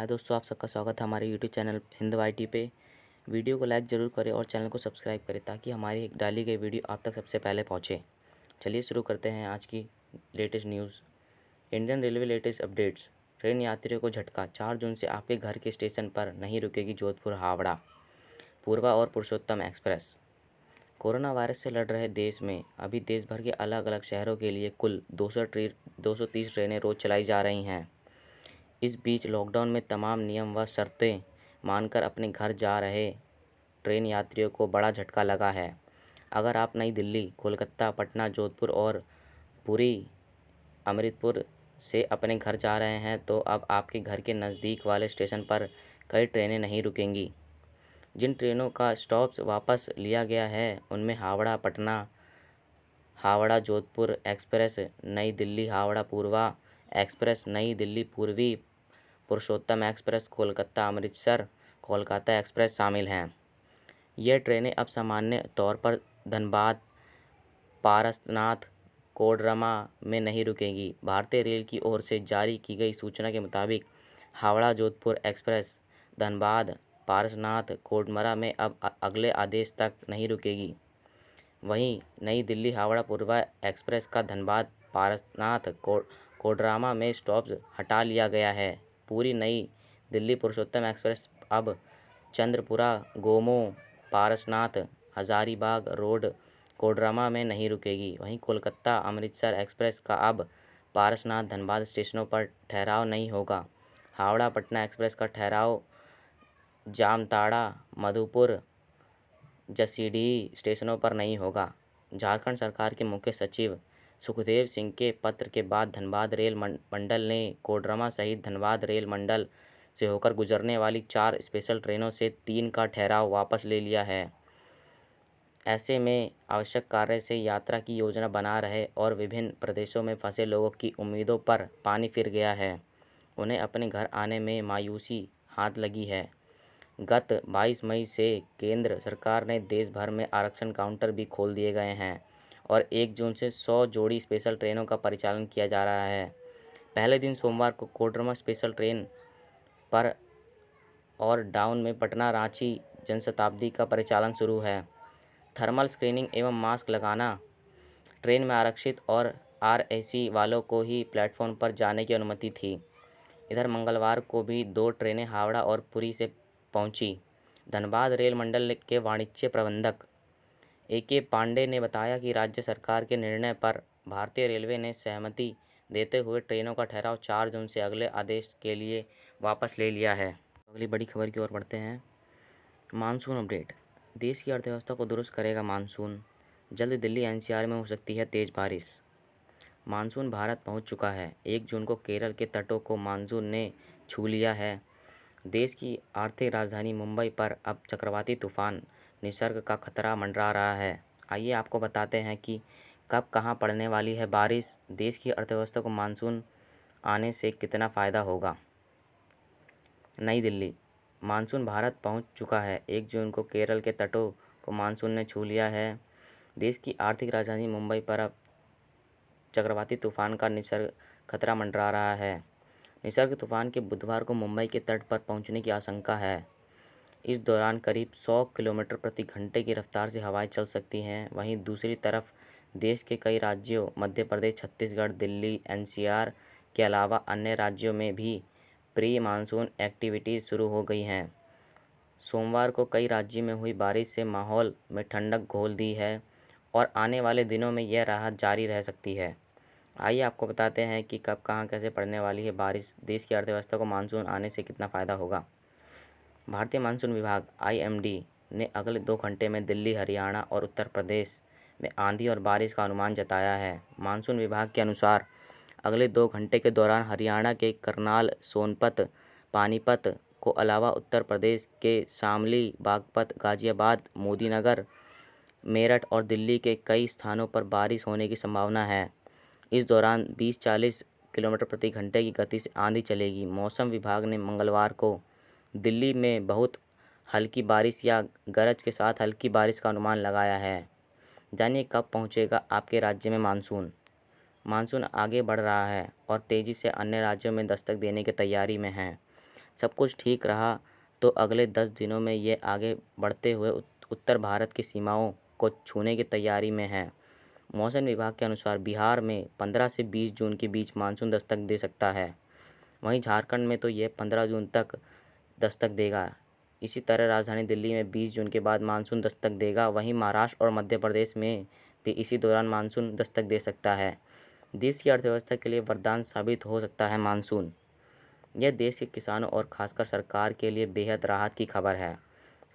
हाय दोस्तों, आप सबका स्वागत है हमारे यूट्यूब चैनल हिंद वाईटी पे। वीडियो को लाइक ज़रूर करें और चैनल को सब्सक्राइब करें ताकि हमारी एक डाली गई वीडियो आप तक सबसे पहले पहुंचे। चलिए शुरू करते हैं आज की latest news. Indian railway latest updates. Train यात्रियों को झटका, 4 जून से आपके घर के स्टेशन पर नहीं रुकेगी जोधपुर हावड़ा, पूर्वा और पुरुषोत्तम एक्सप्रेस। कोरोना वायरस से लड़ रहे देश में अभी देश भर के अलग अलग शहरों के लिए कुल 230 ट्रेनें रोज़ चलाई जा रही हैं। इस बीच लॉकडाउन में तमाम नियम व शर्तें मानकर अपने घर जा रहे ट्रेन यात्रियों को बड़ा झटका लगा है। अगर आप नई दिल्ली, कोलकाता, पटना, जोधपुर और पुरी, अमृतपुर से अपने घर जा रहे हैं तो अब आपके घर के नज़दीक वाले स्टेशन पर कई ट्रेनें नहीं रुकेंगी। जिन ट्रेनों का स्टॉप्स वापस लिया गया है उनमें हावड़ा पटना, हावड़ा जोधपुर एक्सप्रेस, नई दिल्ली हावड़ा पूर्वा एक्सप्रेस, नई दिल्ली पूर्वी, पुरुषोत्तम एक्सप्रेस, कोलकाता अमृतसर, कोलकाता एक्सप्रेस शामिल हैं। ये ट्रेनें अब सामान्य तौर पर धनबाद, पारसनाथ, कोडरमा में नहीं रुकेंगी। भारतीय रेल की ओर से जारी की गई सूचना के मुताबिक हावड़ा जोधपुर एक्सप्रेस धनबाद, पारसनाथ, कोडरमा में अब अगले आदेश तक नहीं रुकेगी। वहीं नई दिल्ली हावड़ा पूर्वा एक्सप्रेस का धनबाद, पारसनाथ, कोडरमा में स्टॉप्स हटा लिया गया है। पूरी नई दिल्ली पुरुषोत्तम एक्सप्रेस अब चंद्रपुरा, गोमो, पारसनाथ, हजारीबाग रोड, कोडरमा में नहीं रुकेगी। वहीं कोलकाता अमृतसर एक्सप्रेस का अब पारसनाथ, धनबाद स्टेशनों पर ठहराव नहीं होगा। हावड़ा पटना एक्सप्रेस का ठहराव जामताड़ा, मधुपुर, जसीडीह स्टेशनों पर नहीं होगा। झारखंड सरकार के मुख्य सचिव सुखदेव सिंह के पत्र के बाद धनबाद रेल मंडल ने कोडरमा सहित धनबाद रेल मंडल से होकर गुजरने वाली 4 स्पेशल ट्रेनों से 3 का ठहराव वापस ले लिया है। ऐसे में आवश्यक कार्य से यात्रा की योजना बना रहे और विभिन्न प्रदेशों में फंसे लोगों की उम्मीदों पर पानी फिर गया है। उन्हें अपने घर आने में मायूसी हाथ लगी है। गत 22 मई से केंद्र सरकार ने देश भर में आरक्षण काउंटर भी खोल दिए गए हैं और 1 जून से 100 जोड़ी स्पेशल ट्रेनों का परिचालन किया जा रहा है। पहले दिन सोमवार को कोडरमा स्पेशल ट्रेन पर और डाउन में पटना रांची जनशताब्दी का परिचालन शुरू है। थर्मल स्क्रीनिंग एवं मास्क लगाना। ट्रेन में आरक्षित और आरएसी वालों को ही प्लेटफॉर्म पर जाने की अनुमति थी। इधर मंगलवार को भी 2 ट्रेनें हावड़ा और पुरी से पहुंची। धनबाद रेल मंडल के वाणिज्य प्रबंधक ए.के. पांडे ने बताया कि राज्य सरकार के निर्णय पर भारतीय रेलवे ने सहमति देते हुए ट्रेनों का ठहराव 4 जून से अगले आदेश के लिए वापस ले लिया है। अगली बड़ी खबर की ओर बढ़ते हैं। Monsoon update. देश की अर्थव्यवस्था को दुरुस्त करेगा मानसून। जल्द दिल्ली एनसीआर में हो सकती है तेज़ बारिश। मानसून भारत पहुंच चुका है। 1 जून को केरल के तटों को मानसून ने छू लिया है। देश की आर्थिक राजधानी मुंबई पर अब चक्रवाती तूफान निसर्ग का खतरा मंडरा रहा है। आइए आपको बताते हैं कि कब कहां पड़ने वाली है बारिश। देश की अर्थव्यवस्था को मानसून आने से कितना फ़ायदा होगा। नई दिल्ली। मानसून भारत पहुंच चुका है। 1 जून को केरल के तटों को मानसून ने छू लिया है। देश की आर्थिक राजधानी मुंबई पर अब चक्रवाती तूफान का निसर्ग खतरा मंडरा रहा है। निसर्ग तूफान के बुधवार को मुंबई के तट पर पहुंचने की आशंका है। इस दौरान करीब 100 किलोमीटर प्रति घंटे की रफ्तार से हवाएं चल सकती हैं। वहीं दूसरी तरफ देश के कई राज्यों मध्य प्रदेश, छत्तीसगढ़, दिल्ली, एनसीआर के अलावा अन्य राज्यों में भी प्री मानसून एक्टिविटीज़ शुरू हो गई हैं। सोमवार को कई राज्यों में हुई बारिश से माहौल में ठंडक घोल दी है और आने वाले दिनों में यह राहत जारी रह सकती है। आइए आपको बताते हैं कि कब कहां कैसे पड़ने वाली है बारिश। देश की अर्थव्यवस्था को मानसून आने से कितना फ़ायदा होगा। भारतीय मानसून विभाग आईएमडी ने अगले 2 घंटे में दिल्ली, हरियाणा और उत्तर प्रदेश में आंधी और बारिश का अनुमान जताया है। मानसून विभाग के अनुसार अगले 2 घंटे के दौरान हरियाणा के करनाल, सोनपत, पानीपत को अलावा उत्तर प्रदेश के शामली, बागपत, गाजियाबाद, मोदीनगर, मेरठ और दिल्ली के कई स्थानों पर बारिश होने की संभावना है। इस दौरान 20-40 किलोमीटर प्रति घंटे की गति से आंधी चलेगी। मौसम विभाग ने मंगलवार को दिल्ली में बहुत हल्की बारिश या गरज के साथ हल्की बारिश का अनुमान लगाया है। जानिए कब पहुंचेगा आपके राज्य में मानसून। मानसून आगे बढ़ रहा है और तेज़ी से अन्य राज्यों में दस्तक देने की तैयारी में है। सब कुछ ठीक रहा तो अगले 10 दिनों में ये आगे बढ़ते हुए उत्तर भारत की सीमाओं को छूने की तैयारी में है। मौसम विभाग के अनुसार बिहार में 15 से 20 जून के बीच मानसून दस्तक दे सकता है। वहीं झारखंड में तो यह 15 जून तक दस्तक देगा। इसी तरह राजधानी दिल्ली में 20 जून के बाद मानसून दस्तक देगा। वहीं महाराष्ट्र और मध्य प्रदेश में भी इसी दौरान मानसून दस्तक दे सकता है। देश की अर्थव्यवस्था के लिए वरदान साबित हो सकता है मानसून। यह देश के किसानों और खासकर सरकार के लिए बेहद राहत की खबर है।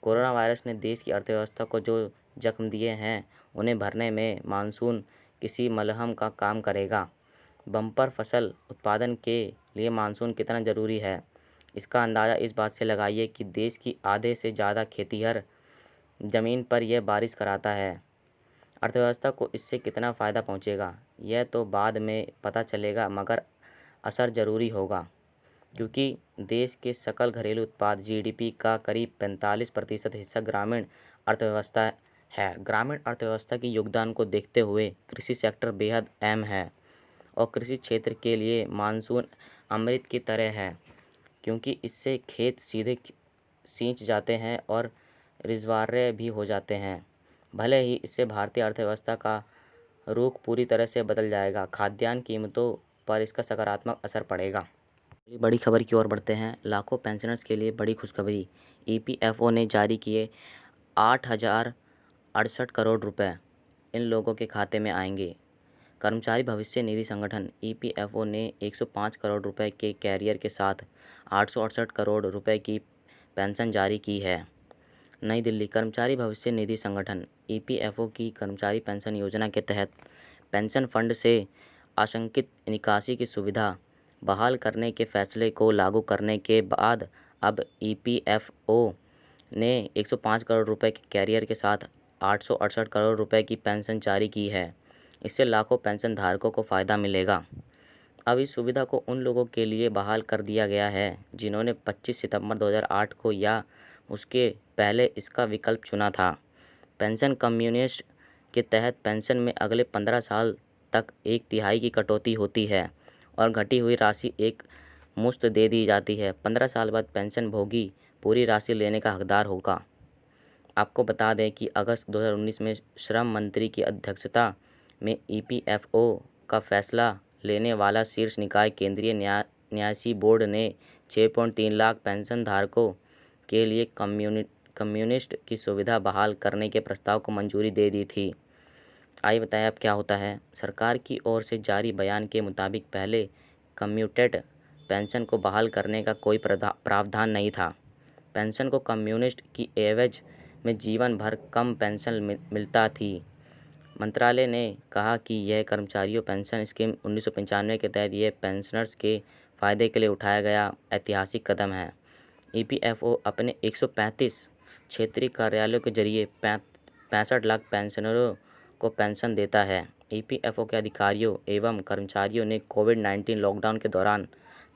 कोरोना वायरस ने देश की अर्थव्यवस्था को जो जख्म दिए हैं उन्हें भरने में मानसून किसी मलहम का काम करेगा। बम्पर फसल उत्पादन के लिए मानसून कितना ज़रूरी है, इसका अंदाज़ा इस बात से लगाइए कि देश की आधे से ज़्यादा खेतिहर ज़मीन पर यह बारिश कराता है। अर्थव्यवस्था को इससे कितना फ़ायदा पहुंचेगा यह तो बाद में पता चलेगा, मगर असर ज़रूरी होगा, क्योंकि देश के सकल घरेलू उत्पाद जीडीपी का करीब 45% हिस्सा ग्रामीण अर्थव्यवस्था है। ग्रामीण अर्थव्यवस्था के योगदान को देखते हुए कृषि सेक्टर बेहद अहम है और कृषि क्षेत्र के लिए मानसून अमृत की तरह है, क्योंकि इससे खेत सीधे सींच जाते हैं और रिजर्वायर भी हो जाते हैं। भले ही इससे भारतीय अर्थव्यवस्था का रुख पूरी तरह से बदल जाएगा, खाद्यान्न कीमतों पर इसका सकारात्मक असर पड़ेगा। बड़ी खबर की ओर बढ़ते हैं। लाखों पेंशनर्स के लिए बड़ी खुशखबरी। ईपीएफओ ने जारी किए 8,068 करोड़ रुपए इन लोगों के खाते में आएंगे। कर्मचारी भविष्य निधि संगठन ईपीएफओ ने 105 करोड़ रुपए के कैरियर के साथ 868 करोड़ रुपए की पेंशन जारी की है। नई दिल्ली। कर्मचारी भविष्य निधि संगठन ईपीएफओ की कर्मचारी पेंशन योजना के तहत पेंशन फंड से आंशिक निकासी की सुविधा बहाल करने के फैसले को लागू करने के बाद अब ईपीएफओ ने 105 करोड़ रुपए के कैरियर के साथ 868 करोड़ रुपए की पेंशन जारी की है। इससे लाखों पेंशन धारकों को फ़ायदा मिलेगा। अब इस सुविधा को उन लोगों के लिए बहाल कर दिया गया है जिन्होंने 25 सितंबर 2008 को या उसके पहले इसका विकल्प चुना था। पेंशन कम्युनिस्ट के तहत पेंशन में अगले 15 साल तक 1/3 की कटौती होती है और घटी हुई राशि एक मुश्त दे दी जाती है। 15 साल बाद पेंशन भोगी पूरी राशि लेने का हकदार होगा। आपको बता दें कि अगस्त 2019 में श्रम मंत्री की अध्यक्षता में ईपीएफओ का फैसला लेने वाला शीर्ष निकाय केंद्रीय न्यासी बोर्ड ने 6.3 लाख पेंशन धारकों के लिए कम्युनिस्ट की सुविधा बहाल करने के प्रस्ताव को मंजूरी दे दी थी। आइए बताएं अब क्या होता है। सरकार की ओर से जारी बयान के मुताबिक पहले कम्यूटेड पेंशन को बहाल करने का कोई प्रावधान नहीं था। पेंशन को कम्युनिस्ट की एवज में जीवन भर कम पेंशन मिलता थी। मंत्रालय ने कहा कि यह कर्मचारियों पेंशन स्कीम 1995 के तहत यह पेंशनर्स के फ़ायदे के लिए उठाया गया ऐतिहासिक कदम है। ईपीएफओ अपने 135 क्षेत्रीय कार्यालयों के जरिए 65 लाख पेंशनरों को पेंशन देता है। ईपीएफओ के अधिकारियों एवं कर्मचारियों ने कोविड-19 लॉकडाउन के दौरान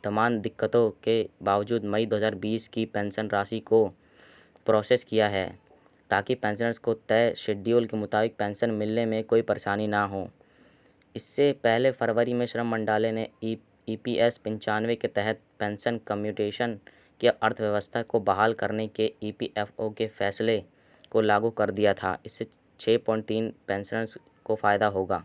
तमाम दिक्कतों के बावजूद मई 2020 की पेंशन राशि को प्रोसेस किया है, ताकि पेंशनर्स को तय शेड्यूल के मुताबिक पेंशन मिलने में कोई परेशानी ना हो। इससे पहले फरवरी में श्रम मंत्रालय ने ईपीएस 95 के तहत पेंशन कम्यूटेशन की अर्थव्यवस्था को बहाल करने के ईपीएफओ के फैसले को लागू कर दिया था। इससे 6.3 पेंशनर्स को फ़ायदा होगा।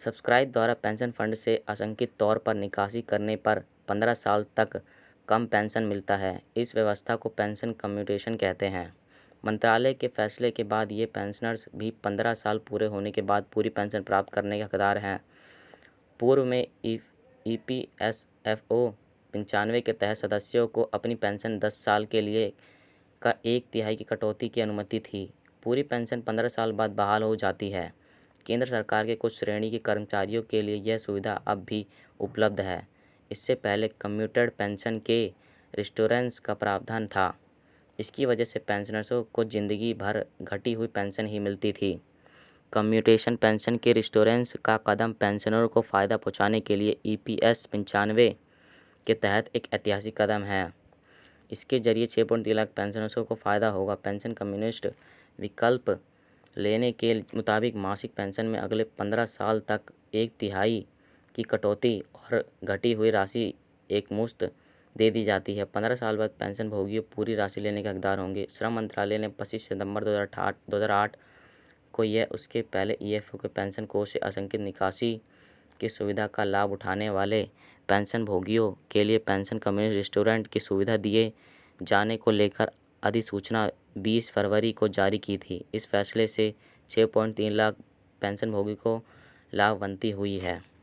सब्सक्राइब द्वारा पेंशन फंड से आंशिक तौर पर निकासी करने पर 15 साल तक कम पेंशन मिलता है। इस व्यवस्था को पेंशन कम्यूटेशन कहते हैं। मंत्रालय के फैसले के बाद ये पेंशनर्स भी 15 साल पूरे होने के बाद पूरी पेंशन प्राप्त करने के हकदार हैं। पूर्व में ईपीएसएफओ 95 के तहत सदस्यों को अपनी पेंशन 10 साल के लिए का 1/3 की कटौती की अनुमति थी। पूरी पेंशन 15 साल बाद बहाल हो जाती है। केंद्र सरकार के कुछ श्रेणी के कर्मचारियों के लिए यह सुविधा अब भी उपलब्ध है। इससे पहले कम्यूटेड पेंशन के रिस्टोरेंस का प्रावधान था। इसकी वजह से पेंशनर्सों को ज़िंदगी भर घटी हुई पेंशन ही मिलती थी। कम्यूटेशन पेंशन के रिस्टोरेंस का कदम पेंशनरों को फ़ायदा पहुंचाने के लिए ईपीएस 95 के तहत एक ऐतिहासिक कदम है। इसके जरिए 6.3 लाख पेंशनर्सों को फ़ायदा होगा। पेंशन कम्युनिस्ट विकल्प लेने के मुताबिक मासिक पेंशन में अगले 15 साल तक 1/3 की कटौती और घटी हुई राशि एक मुश्त दे दी जाती है। 15 साल बाद पेंशन भोगियों पूरी राशि लेने के हकदार होंगे। श्रम मंत्रालय ने 25 सितंबर 2008 को यह उसके पहले ईएफओ के पेंशन कोष से असंगठित निकासी की सुविधा का लाभ उठाने वाले पेंशन भोगियों के लिए पेंशन कम्युनिटी रेस्टोरेंट की सुविधा दिए जाने को लेकर अधिसूचना 20 फरवरी को जारी की थी। इस फैसले से 6.3 लाख पेंशन भोगी को लाभान्वित हुई है।